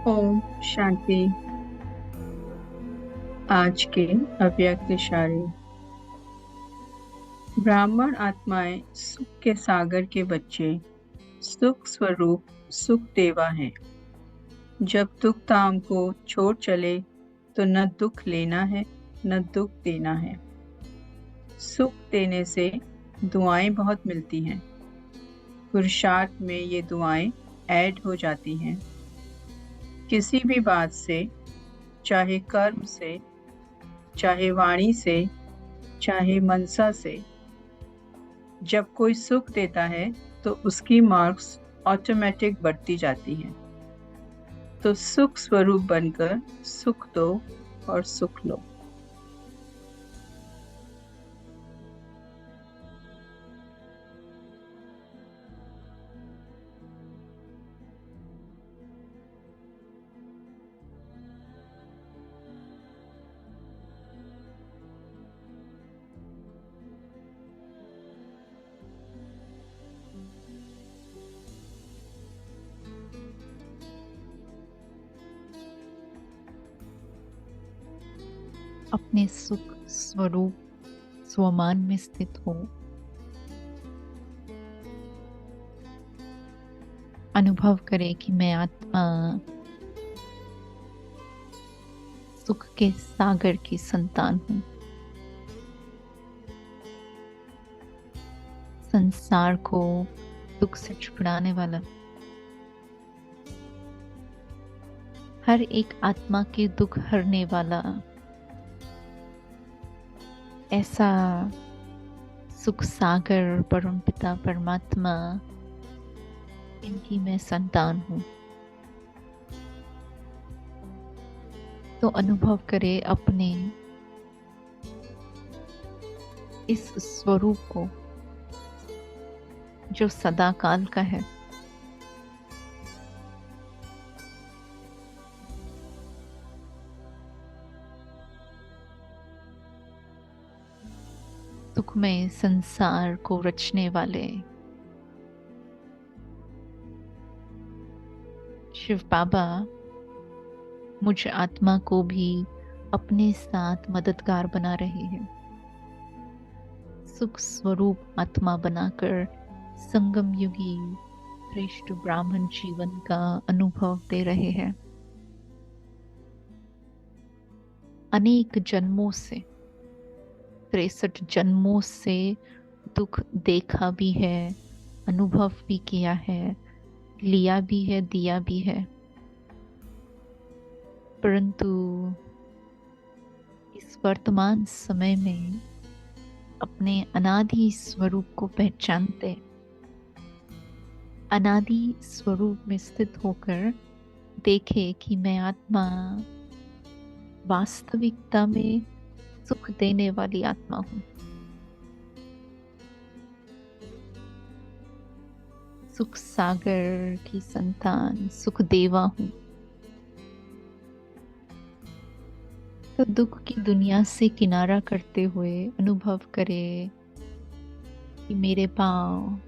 ओम शांति। आज के अव्यक्त इशारे। ब्राह्मण आत्माएं सुख के सागर के बच्चे, सुख स्वरूप सुख देवा हैं। जब दुख धाम को छोड़ चले तो न दुख लेना है न दुख देना है। सुख देने से दुआएं बहुत मिलती हैं। पुरुषार्थ में ये दुआएं ऐड हो जाती हैं। किसी भी बात से, चाहे कर्म से, चाहे वाणी से, चाहे मनसा से, जब कोई सुख देता है तो उसकी मार्क्स ऑटोमेटिक बढ़ती जाती हैं। तो सुख स्वरूप बनकर सुख दो और सुख लो। अपने सुख स्वरूप स्वमान में स्थित हो। अनुभव करे कि मैं आत्मा सुख के सागर की संतान हूं। संसार को दुख से छुड़ाने वाला, हर एक आत्मा के दुख हरने वाला ऐसा सुख सागर परमपिता परमात्मा, इनकी मैं संतान हूं। तो अनुभव करे अपने इस स्वरूप को जो सदा काल का है। सुखमय संसार को रचने वाले शिव बाबा मुझ आत्मा को भी अपने साथ मददगार बना रहे हैं। सुख स्वरूप आत्मा बनाकर संगम युगी श्रेष्ठ ब्राह्मण जीवन का अनुभव दे रहे हैं। अनेक जन्मों से, 63 जन्मों से दुख देखा भी है, अनुभव भी किया है, लिया भी है, दिया भी है। परंतु इस वर्तमान समय में अपने अनादि स्वरूप को पहचानते, अनादि स्वरूप में स्थित होकर देखे कि मैं आत्मा वास्तविकता में सुख देने वाली आत्मा हूं। सुख सागर की संतान, सुख देवा हूं। तो दुख की दुनिया से किनारा करते हुए अनुभव करे कि मेरे पांव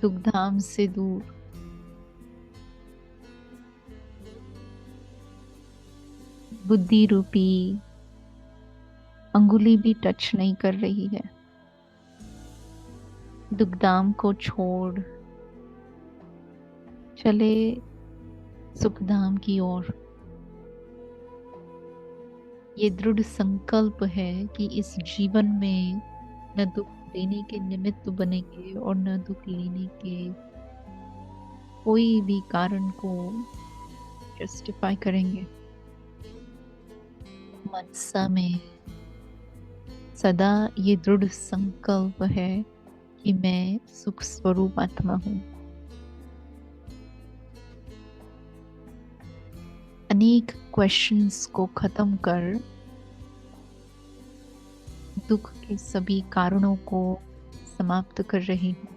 दुखधाम से दूर, बुद्धि रूपी अंगुली भी टच नहीं कर रही है। दुखधाम को छोड़ चले सुखधाम की ओर। ये दृढ़ संकल्प है कि इस जीवन में न दुख देने के निमित्त बनेंगे और न दुख लेने के कोई भी कारण को जस्टिफाई करेंगे। मनसा में सदा ये दृढ़ संकल्प है कि मैं सुख स्वरूप आत्मा हूं। अनेक क्वेश्चंस को खत्म कर दुख के सभी कारणों को समाप्त कर रही हूं।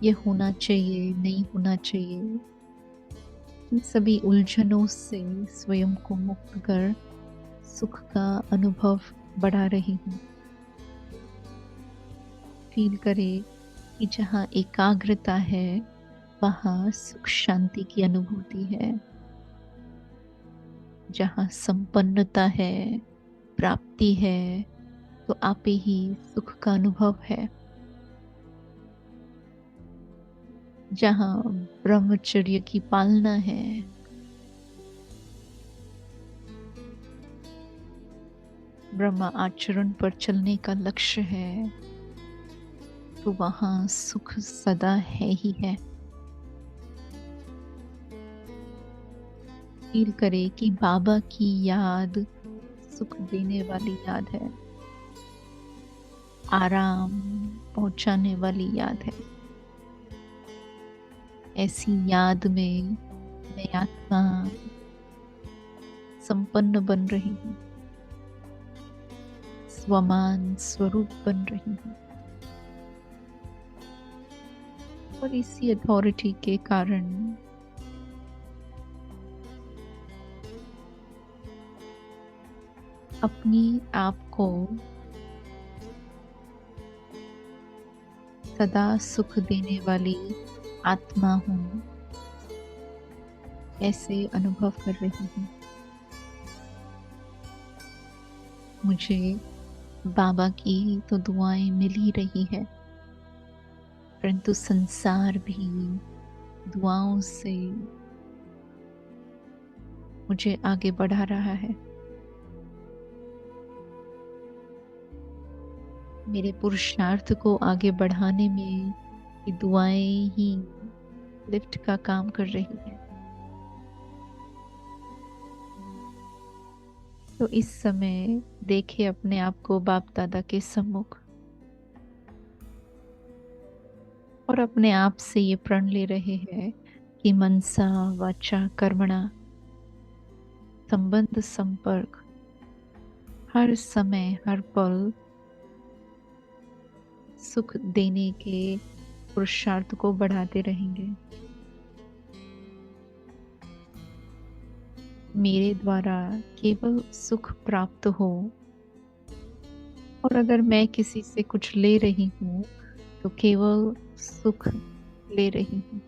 ये होना चाहिए, नहीं होना चाहिए, इन सभी उलझनों से स्वयं को मुक्त कर सुख का अनुभव बढ़ा रही हूं। फील करे कि जहां एकाग्रता है वहाँ सुख शांति की अनुभूति है। जहाँ संपन्नता है, प्राप्ति है, तो आपे ही सुख का अनुभव है। जहाँ ब्रह्मचर्य की पालना है, ब्रह्म आचरण पर चलने का लक्ष्य है, तो वहाँ सुख सदा है ही है। फील करे कि बाबा की याद सुख देने वाली याद है, आराम पहुंचाने वाली याद है। ऐसी याद में मैं आत्मा संपन्न बन रही हूँ, स्वमान स्वरूप बन रही हूँ। और इसी अथॉरिटी के कारण अपनी आप को सदा सुख देने वाली आत्मा हूँ, ऐसे अनुभव कर रही हूँ। मुझे बाबा की तो दुआएं मिल ही रही है, परंतु संसार भी दुआओं से मुझे आगे बढ़ा रहा है। मेरे पुरुषार्थ को आगे बढ़ाने में ये दुआएं ही लिफ्ट का काम कर रही है। तो इस समय देखे अपने आप को बाप दादा के सम्मुख और अपने आप से ये प्रण ले रहे हैं कि मनसा वाचा कर्मणा संबंध संपर्क हर समय हर पल सुख देने के पुरुषार्थ को बढ़ाते रहेंगे। मेरे द्वारा केवल सुख प्राप्त हो, और अगर मैं किसी से कुछ ले रही हूँ तो केवल सुख ले रही हूँ।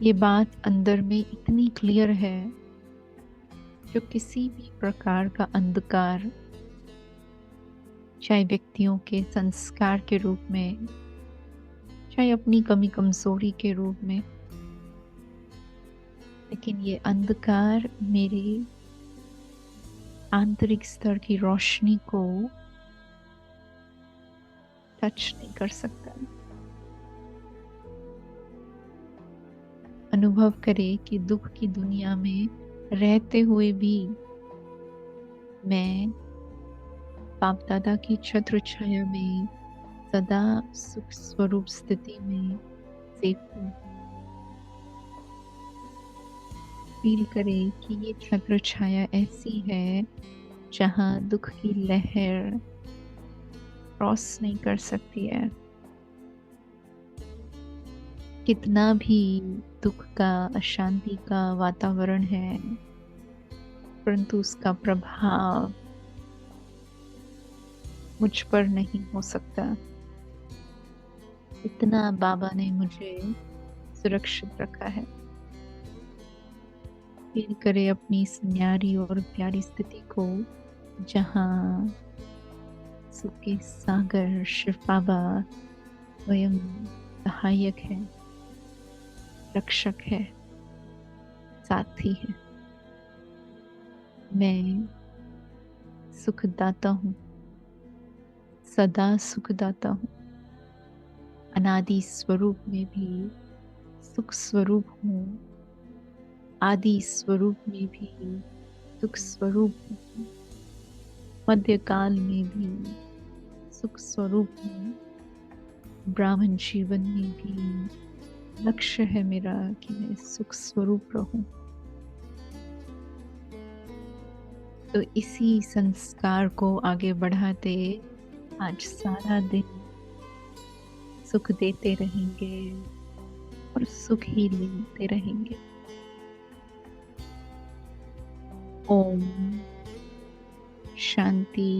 ये बात अंदर में इतनी क्लियर है, जो किसी भी प्रकार का अंधकार, चाहे व्यक्तियों के संस्कार के रूप में, चाहे अपनी कमी कमजोरी के रूप में, लेकिन ये अंधकार मेरे आंतरिक स्तर की रोशनी को टच नहीं कर सकता। अनुभव करे कि दुख की दुनिया में रहते हुए भी मैं बाप दादा की छत्र छाया में सदा सुख स्वरूप स्थिति में सेफ हूँ। फील करे कि ये छत्र छाया ऐसी है जहाँ दुख की लहर क्रॉस नहीं कर सकती है। कितना भी दुख का, अशांति का वातावरण है, परंतु उसका प्रभाव मुझ पर नहीं हो सकता। इतना बाबा ने मुझे सुरक्षित रखा है। फील करे अपनी इस न्यारी और प्यारी स्थिति को, जहाँ सुख के सागर शिव बाबा स्वयं सहायक है, रक्षक है, साथी है। मैं सुखदाता हूँ, सदा सुखदाता हूँ। अनादि स्वरूप में भी सुख स्वरूप हूँ, आदि स्वरूप में भी सुख स्वरूप हूँ, मध्यकाल में भी सुख स्वरूप हूँ। ब्राह्मण जीवन में भी लक्ष्य है मेरा कि मैं सुख स्वरूप रहूं। तो इसी संस्कार को आगे बढ़ाते आज सारा दिन सुख देते रहेंगे और सुख ही लेते रहेंगे। ओम शांति।